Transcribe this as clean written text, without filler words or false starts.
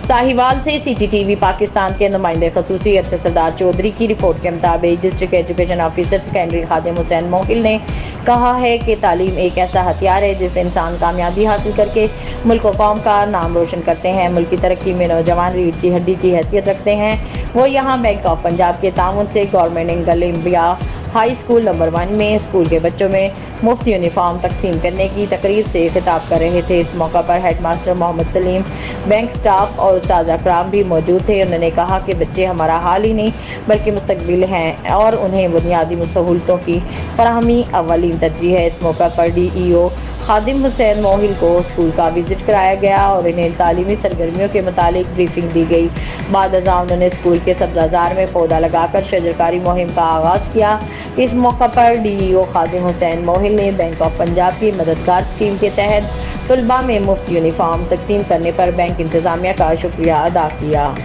साहिवाल से CCTV पाकिस्तान के नुमाइंदे खसूसी अरशद सरदार चौधरी की रिपोर्ट के मुताबिक डिस्ट्रिक्ट एजुकेशन ऑफिसर सेकेंडरी खादिम हुसैन मोहिल ने कहा है कि तालीम एक ऐसा हथियार है जिससे इंसान कामयाबी हासिल करके मुल्क व कौम का नाम रोशन करते हैं। मुल्क की तरक्की में नौजवान रीढ़ की हड्डी की हैसियत रखते हैं। वो यहाँ बैंक ऑफ पंजाब के ताउन से गवर्नमेंट इंगलिम्बिया हाई स्कूल नंबर 1 में स्कूल के बच्चों में मुफ्त यूनिफॉर्म तकसीम करने की तकरीब से खिताब कर रहे थे। इस मौका पर head master Mohammed Salim, bank staff और उस्ताद अकराम भी मौजूद थे। उन्होंने कहा कि बच्चे हमारा हाल ही नहीं बल्कि मुस्तकबिल हैं और उन्हें बुनियादी सहूलतों की फराहमी अव्वलीन तरजीह है। इस मौका पर DEO खादिम हुसैन मोहिल को स्कूल का विजिट कराया गया और इन्हें तालीमी सरगर्मियों के मुतालिक ब्रीफिंग दी गई। बाद अज़ां उन्होंने स्कूल के सब्ज़ाजार में पौधा लगाकर शजरकारी मुहिम का आगाज़ किया। इस मौका पर DEO खादिम हुसैन मोहिल ने बैंक ऑफ पंजाब की मददगार स्कीम के तहत तलबा में मुफ्त यूनिफॉर्म तकसीम करने पर बैंक इंतज़ामिया का शुक्रिया अदा किया।